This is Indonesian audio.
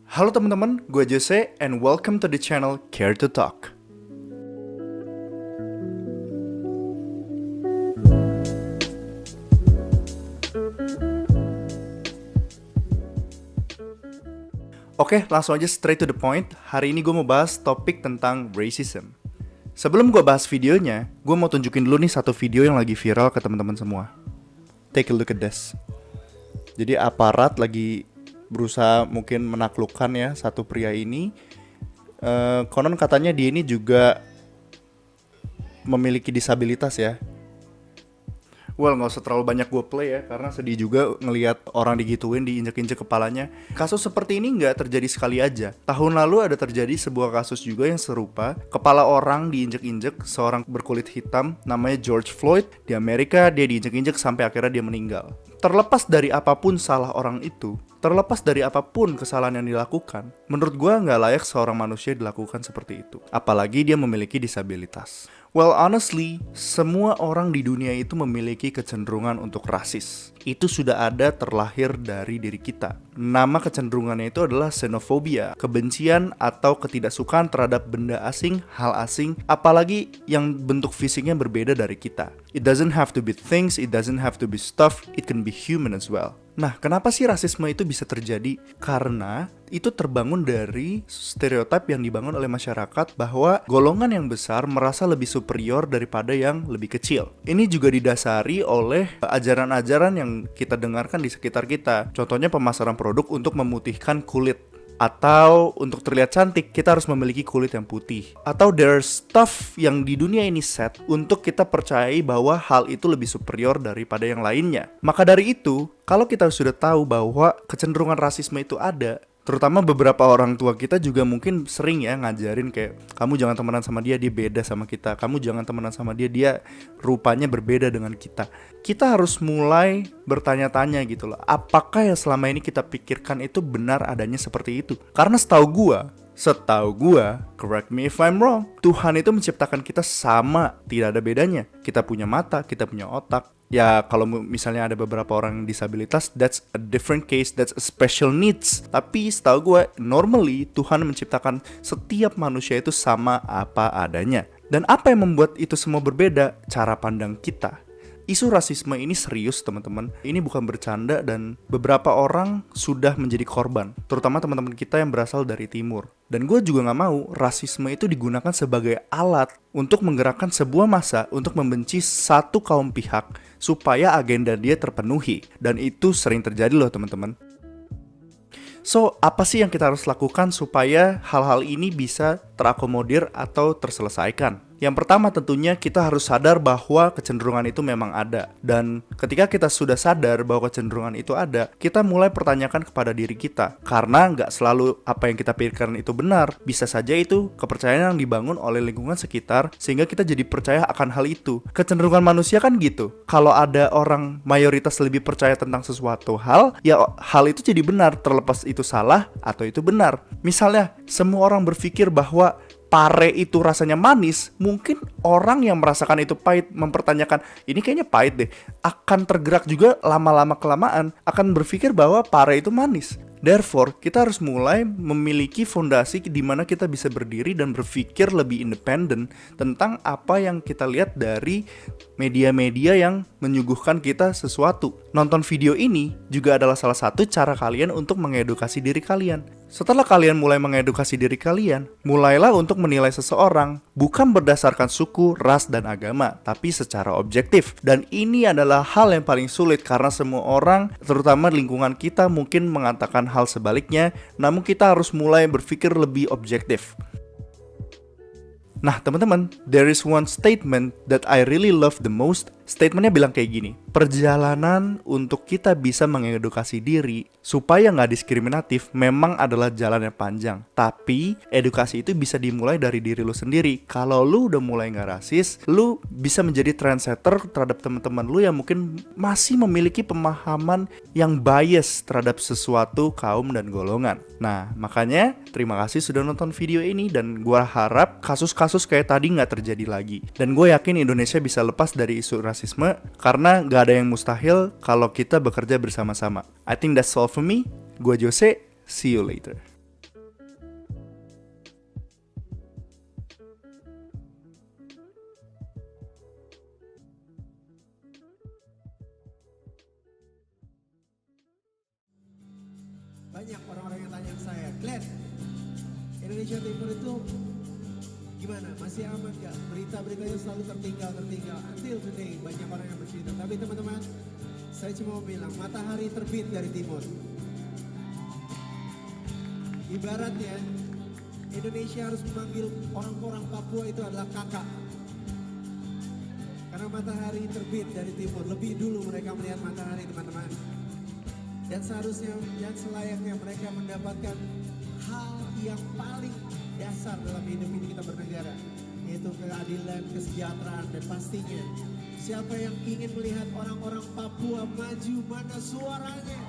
Halo teman-teman, gue Jose and welcome to the channel Care to Talk. Oke, langsung aja straight to the point. Hari ini gue mau bahas topik tentang racism. Sebelum gue bahas videonya, gue mau tunjukin dulu nih satu video yang lagi viral ke teman-teman semua. Take a look at this. Jadi aparat lagi berusaha mungkin menaklukkan ya satu pria ini. Konon katanya dia ini juga memiliki disabilitas ya. Well, gak usah terlalu banyak gue play ya, karena sedih juga ngelihat orang digituin, diinjek-injek kepalanya. Kasus seperti ini gak terjadi sekali aja. Tahun lalu ada terjadi sebuah kasus juga yang serupa. Kepala orang diinjek-injek, seorang berkulit hitam namanya George Floyd. Di Amerika dia diinjek-injek sampai akhirnya dia meninggal. Terlepas dari apapun salah orang itu, terlepas dari apapun kesalahan yang dilakukan, menurut gue gak layak seorang manusia dilakukan seperti itu. Apalagi dia memiliki disabilitas. Well, honestly, semua orang di dunia itu memiliki kecenderungan untuk rasis. Itu sudah ada terlahir dari diri kita. Nama kecenderungannya itu adalah xenophobia, kebencian atau ketidaksukaan terhadap benda asing, hal asing, apalagi yang bentuk fisiknya berbeda dari kita. It doesn't have to be things, it doesn't have to be stuff, it can be human as well. Nah, kenapa sih rasisme itu bisa terjadi? Karena itu terbangun dari stereotip yang dibangun oleh masyarakat bahwa golongan yang besar merasa lebih superior daripada yang lebih kecil. Ini juga didasari oleh ajaran-ajaran yang kita dengarkan di sekitar kita. Contohnya pemasaran produk untuk memutihkan kulit. Atau untuk terlihat cantik, kita harus memiliki kulit yang putih. Atau there's stuff yang di dunia ini set untuk kita percayai bahwa hal itu lebih superior daripada yang lainnya. Maka dari itu, kalau kita sudah tahu bahwa kecenderungan rasisme itu ada, terutama beberapa orang tua kita juga mungkin sering ya ngajarin kayak, kamu jangan temenan sama dia, dia beda sama kita. Kamu jangan temenan sama dia, dia rupanya berbeda dengan kita. Kita harus mulai bertanya-tanya gitu loh, apakah yang selama ini kita pikirkan itu benar adanya seperti itu? Karena setahu gua, correct me if I'm wrong, Tuhan itu menciptakan kita sama, tidak ada bedanya. Kita punya mata, kita punya otak. Ya kalau misalnya ada beberapa orang disabilitas, that's a different case, that's a special needs. Tapi setahu gue, normally Tuhan menciptakan setiap manusia itu sama apa adanya. Dan apa yang membuat itu semua berbeda? Cara pandang kita. Isu rasisme ini serius teman-teman. Ini bukan bercanda dan beberapa orang sudah menjadi korban. Terutama teman-teman kita yang berasal dari timur. Dan gue juga gak mau rasisme itu digunakan sebagai alat untuk menggerakkan sebuah massa untuk membenci satu kaum pihak supaya agenda dia terpenuhi. Dan itu sering terjadi loh teman-teman. So, apa sih yang kita harus lakukan supaya hal-hal ini bisa terakomodir atau terselesaikan? Yang pertama tentunya kita harus sadar bahwa kecenderungan itu memang ada. Dan ketika kita sudah sadar bahwa kecenderungan itu ada, kita mulai pertanyakan kepada diri kita. Karena nggak selalu apa yang kita pikirkan itu benar. Bisa saja itu kepercayaan yang dibangun oleh lingkungan sekitar sehingga kita jadi percaya akan hal itu. Kecenderungan manusia kan gitu. Kalau ada orang mayoritas lebih percaya tentang sesuatu hal, ya hal itu jadi benar terlepas itu salah atau itu benar. Misalnya, semua orang berpikir bahwa pare itu rasanya manis, mungkin orang yang merasakan itu pahit mempertanyakan, ini kayaknya pahit deh, akan tergerak juga lama-lama kelamaan, akan berpikir bahwa pare itu manis. Therefore, kita harus mulai memiliki fondasi di mana kita bisa berdiri dan berpikir lebih independen tentang apa yang kita lihat dari media-media yang menyuguhkan kita sesuatu. Nonton video ini juga adalah salah satu cara kalian untuk mengedukasi diri kalian. Setelah kalian mulai mengedukasi diri kalian, mulailah untuk menilai seseorang bukan berdasarkan suku, ras, dan agama, tapi secara objektif. Dan ini adalah hal yang paling sulit karena semua orang, terutama lingkungan kita, mungkin mengatakan hal sebaliknya, namun kita harus mulai berpikir lebih objektif. Nah teman-teman, there is one statement that I really love the most. Statementnya bilang kayak gini, perjalanan untuk kita bisa mengedukasi diri supaya gak diskriminatif memang adalah jalan yang panjang. Tapi edukasi itu bisa dimulai dari diri lu sendiri. Kalau lu udah mulai gak rasis, lu bisa menjadi trendsetter terhadap teman-teman lu yang mungkin masih memiliki pemahaman yang bias terhadap sesuatu kaum dan golongan. Nah makanya terima kasih sudah nonton video ini, dan gue harap kasus-kasus kayak tadi gak terjadi lagi. Dan gue yakin Indonesia bisa lepas dari isu rasisme karena gak ada yang mustahil kalau kita bekerja bersama-sama. I think that's all for me. Gue Jose, see you later. orang yang tanya ke saya, Glenn, Indonesia Timur itu gimana? Masih aman gak? Berita-beritanya selalu tertinggal. Until today banyak orang yang bercerita. Tapi teman-teman, saya cuma mau bilang matahari terbit dari timur. Ibaratnya Indonesia harus memanggil orang-orang Papua itu adalah kakak. Karena matahari terbit dari timur. Lebih dulu mereka melihat matahari, teman-teman. Dan seharusnya dan selayaknya mereka mendapatkan hal yang paling dasar dalam hidup ini kita bernegara, yaitu keadilan, kesejahteraan, dan pastinya siapa yang ingin melihat orang-orang Papua maju, mana suaranya?